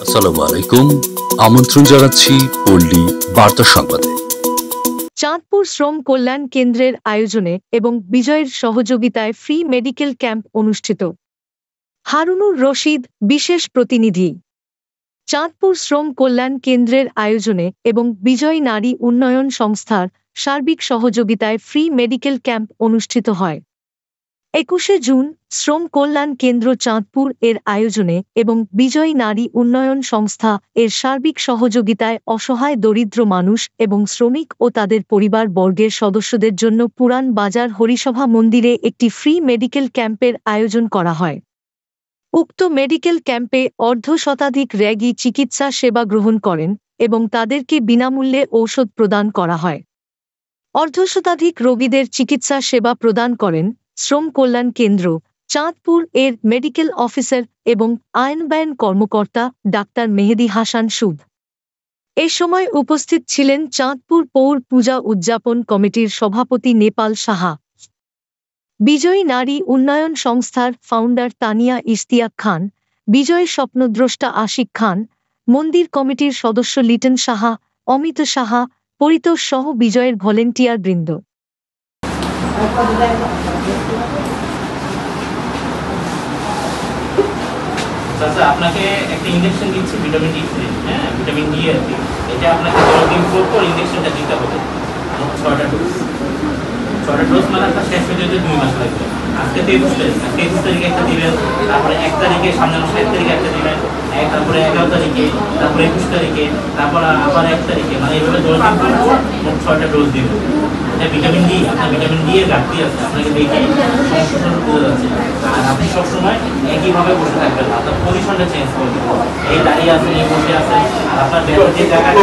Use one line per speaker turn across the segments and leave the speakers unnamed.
আসসালামু আলাইকুম, আমন্ত্রণ জানাচ্ছি পল্লী বার্তা সংবাদে।
চাঁদপুর শ্রম কল্যাণ কেন্দ্রের আয়োজনে এবং বিজয়ের সহযোগিতায় ফ্রি মেডিকেল ক্যাম্প অনুষ্ঠিত। হারুনুর রশিদ, বিশেষ প্রতিনিধি। চাঁদপুর শ্রম কল্যাণ কেন্দ্রের আয়োজনে এবং বিজয় নারী উন্নয়ন সংস্থার সার্বিক সহযোগিতায় ফ্রি মেডিকেল ক্যাম্প অনুষ্ঠিত হয়। 21শে জুন শ্রম কল্যাণ কেন্দ্র চাঁদপুর এর আয়োজনে এবং বিজয় নারী উন্নয়ন সংস্থা এর সার্বিক সহযোগিতায় অসহায় দরিদ্র মানুষ এবং শ্রমিক ও তাদের পরিবার বর্গের সদস্যদের জন্য পুরান বাজার হরিসভা মন্দিরে একটি ফ্রি মেডিকেল ক্যাম্পের আয়োজন করা হয়। উক্ত মেডিকেল ক্যাম্পে অর্ধশতাধিক রোগী চিকিৎসা সেবা গ্রহণ করেন এবং তাদেরকে বিনামূল্যে ঔষধ প্রদান করা হয়। অর্ধশতাধিক রোগীদের চিকিৎসা সেবা প্রদান করেন শ্রম কল্যাণ কেন্দ্র চাঁদপুর এর মেডিকেল অফিসার এবং আইনবায়ন কর্মকর্তা ডাক্তার মেহেদী হাসান শুভ। এ সময় উপস্থিত ছিলেন চাঁদপুর পৌর পূজা উদযাপন কমিটির সভাপতি নেপাল সাহা, বিজয়ী নারী উন্নয়ন সংস্থার ফাউন্ডার তানিয়া ইশতিয়াক খান, বিজয় স্বপ্নদ্রষ্টা আশিক খান, মন্দির কমিটির সদস্য লিটন সাহা, অমিত সাহা, পরিতোষ সহ বিজয়ের ভলেন্টিয়ার বৃন্দ।
আচ্ছা, আপনাকে একটা ইনজেকশন দিচ্ছি ভিটামিন ডি, হ্যাঁ ভিটামিন ডি আর কি। এটা আপনাকে 10 দিন পর ইনজেকশনটা দিতে হবে, 6টা ডোজ। 6টা ডোজ মানে আপনার শেষ হয়ে যেতে 2 মাস লাগবে। আজকে 23 তারিখে একটা দিবেন, তারপরে 1 তারিখে সামনে মাসের 1 তারিখে একটা দিবেন, তারপরে 11 তারিখে, তারপরে 21 তারিখে, তারপর আবার 1 তারিখে, মানে এইভাবে 10 দিন পর মোট 6টা ডোজ দিবেন। এটা ভিটামিন ডি, আপনার ভিটামিন ডি এর ঘাটতি আছে, আপনাকে দেখে সমস্যাটা বোঝা যাচ্ছে। আর আপনি সবসময় একইভাবে বসে থাকবেন, আপনার পজিশনটা চেঞ্জ করবেন। এই দাঁড়িয়ে আছেন, এই বসে আছেন, আর আপনার দেহের যে জায়গাটা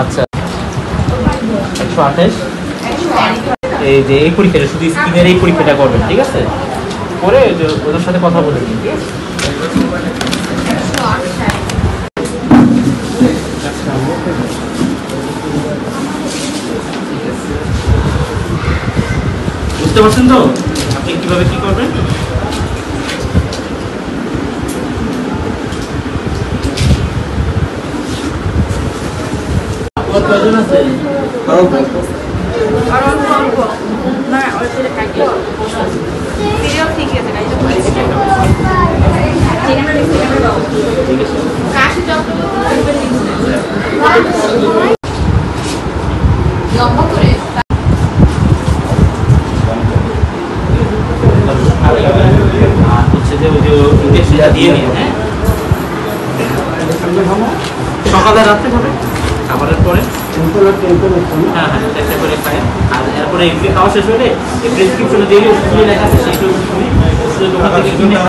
আচ্ছা 128। এই যে এই পরীক্ষাটা শুধু স্কিনের এই পরীক্ষাটা করবেন, ঠিক আছে? পরে ওদের সাথে কথা বলে নিন, ঠিক আছে? বুঝতে পারছেন তো আপনি কিভাবে কি করবেন? কতজন আছে? দিয়ে নিন, হ্যাঁ সকালে রাত্রে খাবেন, খাবারের পরে হ্যাঁ হ্যাঁ চেষ্টা করে খায়। আর এরপরে খাওয়া শেষ হলে প্রেসক্রিপশনে যে ওষুধগুলো লেখা আছে সেই ওষুধগুলি ওষুধের দোকান থেকে কিনে